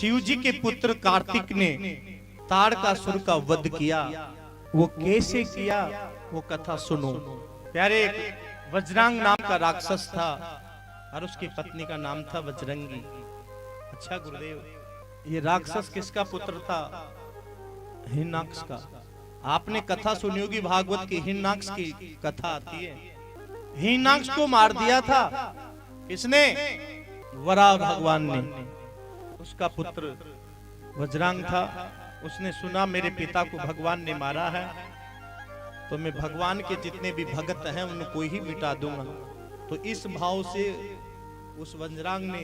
शिव जी के पुत्र कार्तिक ने ताड़कासुर का वध किया। वो कैसे किया वो कथा सुनो। प्यारे, वज्रांग नाम का राक्षस था और उसकी पत्नी का नाम था वज्रंगी। अच्छा गुरुदेव, ये राक्षस किसका पुत्र था? हिरण्याक्ष का। आपने कथा सुनी होगी भागवत की, हिरण्याक्ष की कथा आती है। हिरण्याक्ष को मार दिया था किसने? वराह भगवान ने। उसका पुत्र वज्रांग था। उसने सुना मेरे पिता को भगवान ने मारा है, तो मैं भगवान के जितने भी भक्त हैं उनको ही मिटा दूंगा। तो इस भाव से उस वज्रांग ने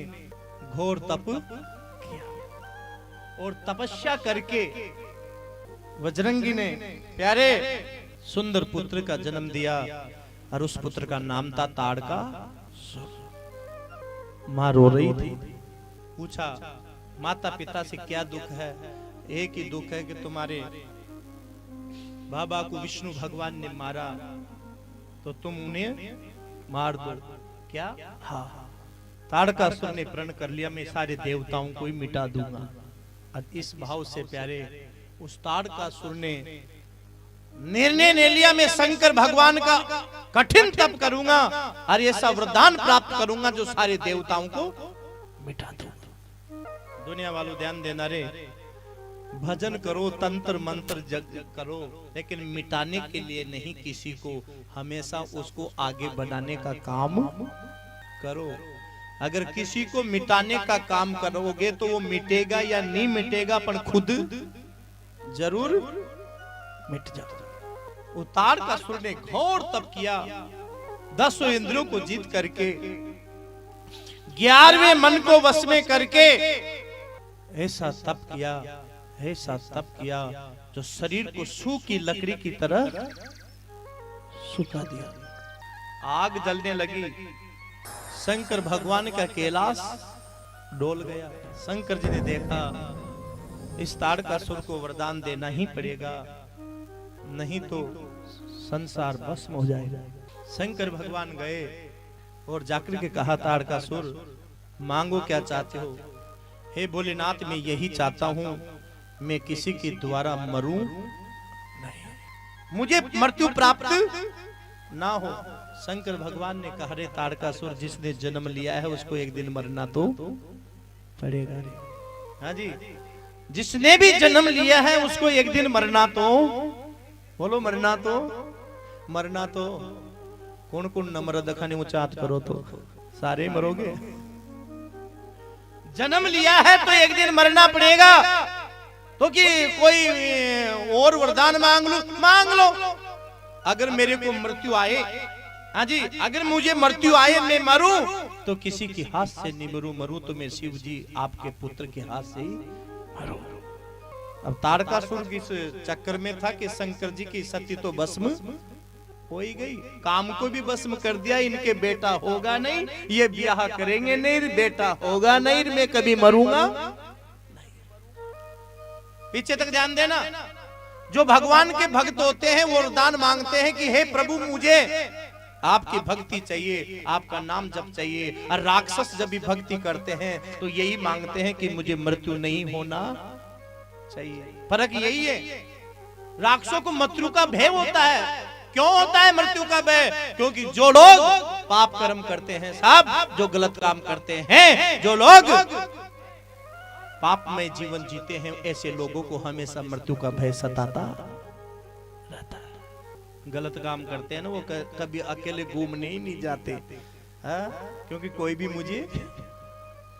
घोर तप किया और तपस्या करके वज्रंगी ने प्यारे सुंदर पुत्र का जन्म दिया और उस पुत्र का नाम था ताड़कासुर। मां रो रही थी। पूछा माता पिता से क्या दुख है? एक ही दुख है कि तुम्हारे बाबा को विष्णु भगवान ने मारा, तो तुम उन्हें मार दो। क्या? हाँ। ताड़कासुर ने प्रण कर लिया, मैं सारे देवताओं को ही मिटा दूंगा। और इस भाव से प्यारे उस ताड़कासुर ने निर्णय ले लिया, मैं शंकर भगवान का कठिन तप करूंगा और ऐसा वरदान प्राप्त करूंगा जो सारे देवताओं को मिटा दूंगा। दुनिया वालों ध्यान देना रे, भजन करो, तंत्र मंत्र जग करो, लेकिन मिटाने के लिए नहीं, किसी को हमेशा उसको आगे बढ़ाने का काम करो। अगर किसी को मिटाने का काम करोगे तो वो मिटेगा या नहीं मिटेगा, पर खुद जरूर मिट जाओ। ताड़कासुर ने घोर तप किया, 10 इंद्रियों को जीत करके, 11वें मन को वश में करके ऐसा तप किया, ऐसा तप किया जो शरीर को सूखी लकड़ी की तरह सुखा दिया। आग जलने लगी। शंकर भगवान का कैलाश डोल गया। शंकर जी ने देखा इस ताड़कासुर को वरदान देना ही पड़ेगा, नहीं तो संसार भस्म हो जाएगा। शंकर भगवान गए और जाकर के कहा ताड़कासुर मांगो क्या चाहते हो? हे भोलेनाथ, मैं यही चाहता हूं मैं किसी के द्वारा मरूं नहीं, मुझे मृत्यु प्राप्त ना हो। शंकर भगवान ने कहा रे ताड़कासुर, जिसने जन्म लिया है उसको एक दिन मरना तो पड़ेगा रे। हाँ जी, जिसने भी जन्म लिया है उसको एक दिन मरना तो, बोलो मरना तो। कौन कौन नम्र दखाने उचात करो तो सारे मरोगे। जन्म लिया है तो एक दिन मरना पड़ेगा। तो कि कोई और वरदान मांग लो। अगर मेरे को मृत्यु आए, हाँ जी, अगर मुझे मृत्यु आए मैं मरूं तो किसी के हाथ से नहीं मरूं तो मैं शिव जी आपके पुत्र के हाथ से ही मरूं। अब ताड़कासुर इस चक्कर में था कि शंकर जी की सती तो भस्म हो ही गई, काम को भी भस्म कर दिया। इनके बेटा होगा नहीं, ये ब्याह करेंगे नहीं, बेटा होगा नहीं, मैं कभी मरूंगा नहीं। पीछे तक ध्यान देना। जो भगवान के भक्त होते हैं वो वरदान मांगते हैं कि हे प्रभु, मुझे आपकी भक्ति चाहिए, आपका नाम जप चाहिए। और राक्षस जब भी भक्ति करते हैं तो यही मांगते हैं कि मुझे मृत्यु नहीं होना चाहिए। फर्क यही है। राक्षसों को मृत्यु का भय होता है। क्यों होता है मृत्यु का भय? क्योंकि जो लोग पाप कर्म करते हैं, सब जो गलत काम करते हैं, जो लोग पाप में जीवन जीते हैं, ऐसे लोगों को हमेशा मृत्यु का भय सताता रहता है। गलत काम करते हैं ना, वो कभी अकेले घूमने ही नहीं जाते, क्योंकि कोई भी मुझे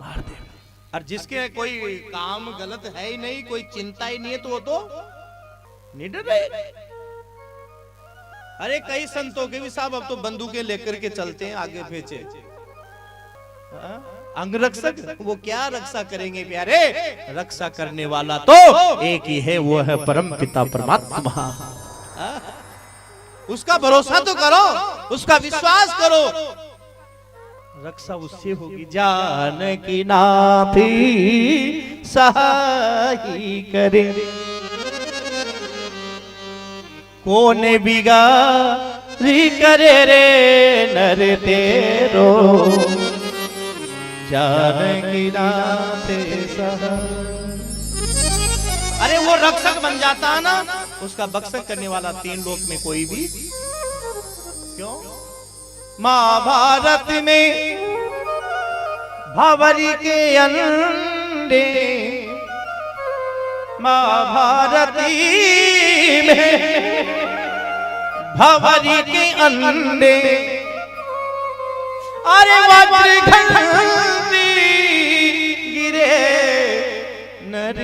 मार देगा। और जिसके कोई काम गलत है ही नहीं, कोई चिंता ही नहीं है, तो वो तो निडर है। अरे कई संतों के भी साहब अब तो बंदूकें लेकर के चलते हैं आगे पीछे। अंगरक्षक, वो क्या रक्षा करेंगे प्यारे? रक्षा करने वाला तो एक ही है, वो है परम पिता परमात्मा। उसका भरोसा तो करो, उसका विश्वास करो, रक्षा उससे होगी। जानकी नाथी सहाय करे, कोने बिगारी करे रे नर तेरो, जानकी नाथ सहाय। अरे वो रक्षक बन जाता है ना, उसका भक्षक करने वाला तीन लोक में कोई भी क्यों। महाभारत में भावरी के अंडे, महाभारती में भावरी के अंडे, अरे वज्र घंटी गिरे नर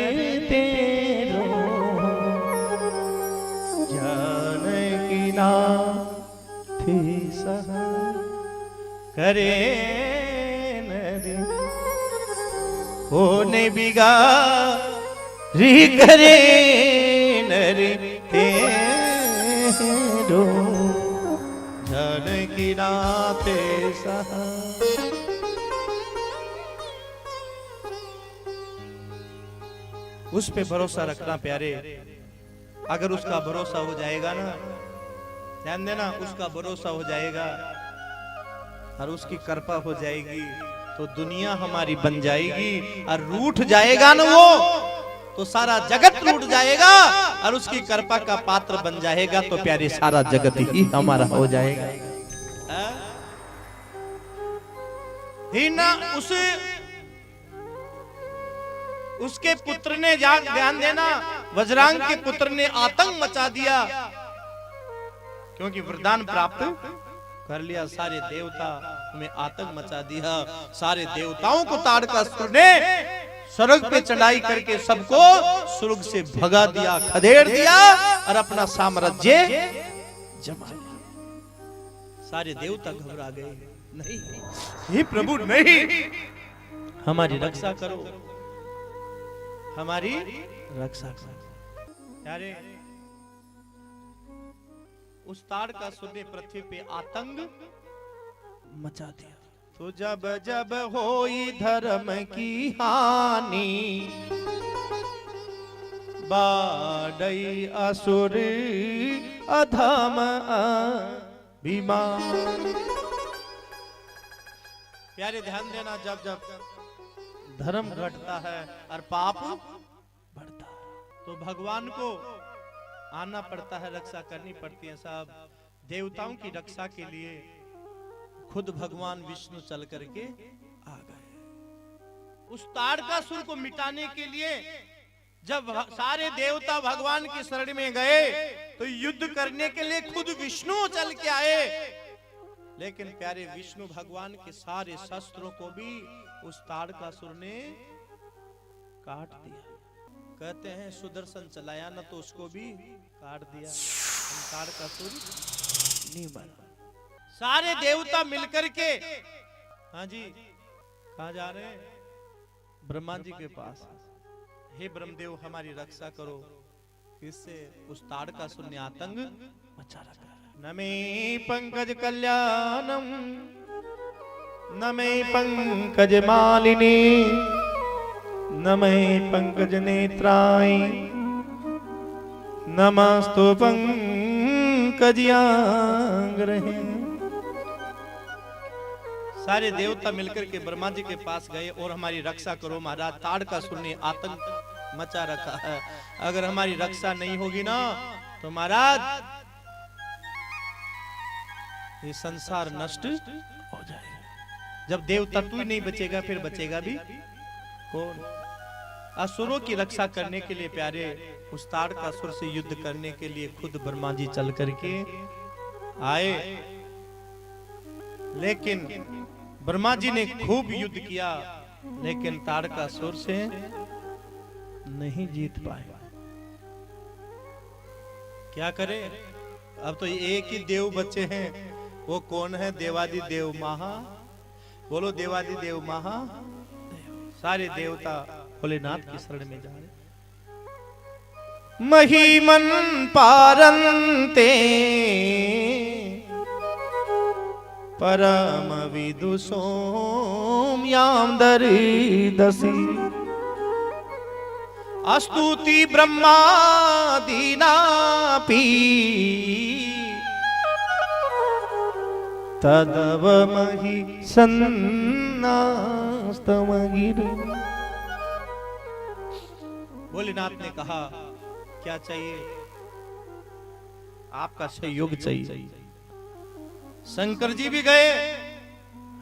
तेरो, जानकी नाथी सहा करे नर, होने बिगा री करे नर तेरो, जानकी नाथे सहा। उस पे भरोसा रखना प्यारे, अगर उसका भरोसा हो जाएगा ना, ध्यान देना, उसका भरोसा हो जाएगा और उसकी कृपा हो जाएगी तो दुनिया हमारी बन जाएगी, और रूठ जाएगा ना वो तो सारा जगत रूठ जाएगा, और उसकी कृपा का पात्र बन जाएगा तो प्यारे सारा जगत ही हमारा हो जाएगा। ही ना उसके पुत्र ने, ध्यान देना, वज्रांग के पुत्र ने आतंक मचा दिया, क्योंकि वरदान प्राप्त कर लिया। सारे देवता में आतंक मचा दिया, सारे देवताओं को ताड़कासुर ने स्वर्ग पे चढ़ाई करके सबको स्वर्ग से भगा दिया, खदेड़ दिया और अपना साम्राज्य जमा लिया। सारे देवता घबरा गए, नहीं हे प्रभु नहीं, हमारी रक्षा करो, हमारी रक्षा करो। यारे उस ताड़कासुर ने पृथ्वी पे आतंक मचा दिया। तो जब जब होई धर्म की हानि, बाडई असुर अधम अभिमान। प्यारे ध्यान देना, जब जब धर्म घटता है और पाप बढ़ता है तो भगवान को आना पड़ता है, रक्षा करनी पड़ती है। साहब देवताओं की रक्षा के लिए खुद भगवान विष्णु चल करके आ गए। उस ताड़कासुर को मिटाने के लिए जब सारे देवता भगवान की शरण में गए तो युद्ध करने के लिए खुद विष्णु चल के आए, लेकिन प्यारे विष्णु भगवान के सारे शस्त्रों को भी उस ताड़कासुर ने काट दिया। कहते हैं सुदर्शन चलाया ना तो उसको भी काट दिया, ताड़कासुर नहीं बना। सारे देवता मिलकर के, हाँ जी कहाँ जा रहे हैं? ब्रह्मा जी के पास। हे ब्रह्मदेव हमारी रक्षा करो, किससे? उस ताड़कासुर ने आतंक मचा रखा है। न मे पंकज कल्याणम न मे पंकज मालिनी न मे पंकज नेत्राय नमस्तु पंकजयांग्रहे। सारे देवता मिलकर के ब्रह्मा जी के पास गए और हमारी रक्षा करो महाराज, ताड़कासुर ने आतंक मचा रखा है, अगर हमारी रक्षा नहीं होगी ना तो महाराज ये संसार नष्ट हो जाएगा। जब देवता तू ही नहीं बचेगा फिर बचेगा भी कौन? असुरों की रक्षा करने के लिए प्यारे उस ताड़कासुर से युद्ध करने के लिए खुद ब्रह्मा जी चल करके आए, लेकिन ब्रह्मा जी ने खूब युद्ध किया लेकिन ताड़कासुर से नहीं जीत पाए। क्या करे? अब तो एक ही देव बचे हैं, वो कौन है? देवादि देव महा। बोलो देवादि देव महा। सारे देवता भोलेनाथ की शरण में जा रहे। महिमन पारंते परम विदुषोम्याम दरिदसी अस्तुति ब्रह्मादीनापि तदवमहि सन्नास्तमगिरि। भोलेनाथ ने कहा क्या चाहिए? आपका सहयोग चाहिए। शंकर जी भी गए,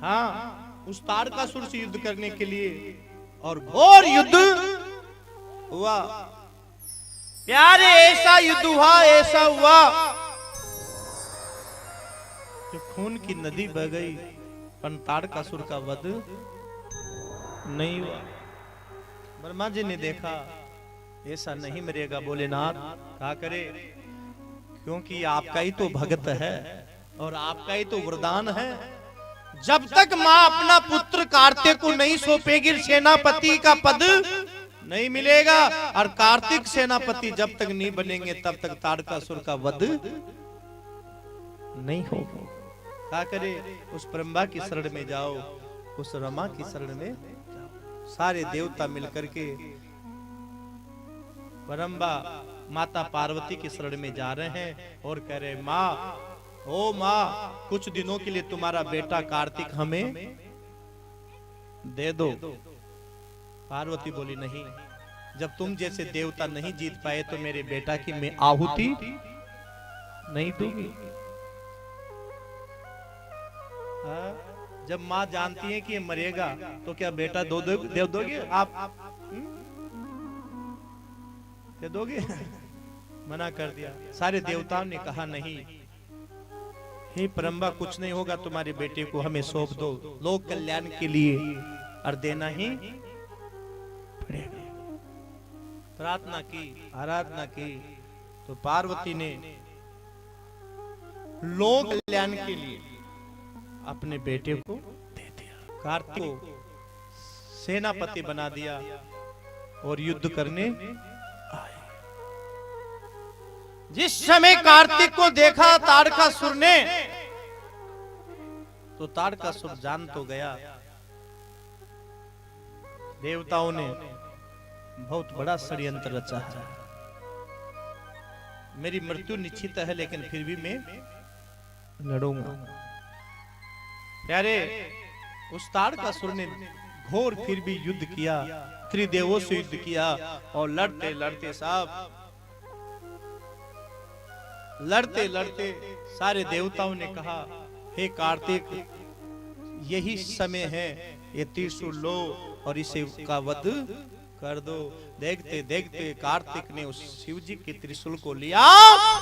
हाँ, उस तारकासुर से युद्ध करने के लिए, और घोर युद्ध हुआ। प्यारे ऐसा युद्ध हुआ, ऐसा हुआ जो खून की नदी बह गई, पर तारकासुर का वध नहीं हुआ। ब्रह्मा जी ने देखा ऐसा नहीं मरेगा भोलेनाथ, क्या करे? क्योंकि आपका ही तो भगत है और आपका ही तो वरदान है। जब तक मां अपना पुत्र कार्तिक को नहीं सौंपेगी, सेनापति का पद नहीं मिलेगा, और कार्तिक सेनापति जब तक नहीं बनेंगे तब तक तारकासुर का वध नहीं होगा। क्या करे? उस ब्रह्मा की शरण में जाओ, उस रमा की शरण में जाओ। सारे देवता मिलकर के ब्रह्मा माता पार्वती की शरण में जा रहे हैं और कह रहे, माँ, ओ माँ, कुछ दिनों के लिए तुम्हारा बेटा कार्तिक हमें दे दो। पार्वती बोली, नहीं, जब तुम जैसे देवता नहीं जीत पाए तो मेरे बेटा की मैं आहुति नहीं दूंगी। जब माँ जानती है कि ये मरेगा तो क्या बेटा दे दोगे आप? दे दोगे? मना कर दिया। सारे देवताओं ने कहा, नहीं, हे ब्रह्मा, कुछ नहीं होगा, तुम्हारे बेटे को हमें सौंप दो, लोक कल्याण के लिए, और देना ही पड़ेगा। प्रार्थना की, आराधना की, तो पार्वती ने लोक कल्याण के लिए अपने बेटे को दे दिया। कार्तिक को सेनापति बना दिया और युद्ध करने आए। जिस समय कार्तिक को देखा तारकासुर ने, तो तारकासुर जान तो गया देवताओं ने बहुत बड़ा षड्यंत्र रचा है, मेरी मृत्यु निश्चित है, लेकिन फिर भी मैं लड़ूंगा। प्यारे, उस तारकासुर ने घोर फिर भी युद्ध किया, त्रिदेवों से युद्ध किया, और लड़ते लड़ते साहब, लड़ते लड़ते सारे देवताओं ने कहा, हे कार्तिक, यही समय है, ये त्रिशूल लो और इसे का वध कर दो। देखते देखते कार्तिक ने उस शिव जी के त्रिशूल को लिया,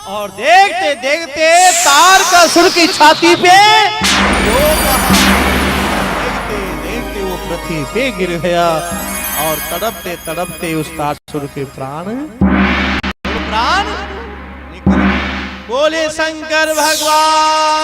और देखते देखते तारकासुर की छाती पे देखते देखते वो पृथ्वी पे गिर गया, और तड़पते तड़पते उस तारकासुर के प्राण निकल। बोले शंकर भगवान।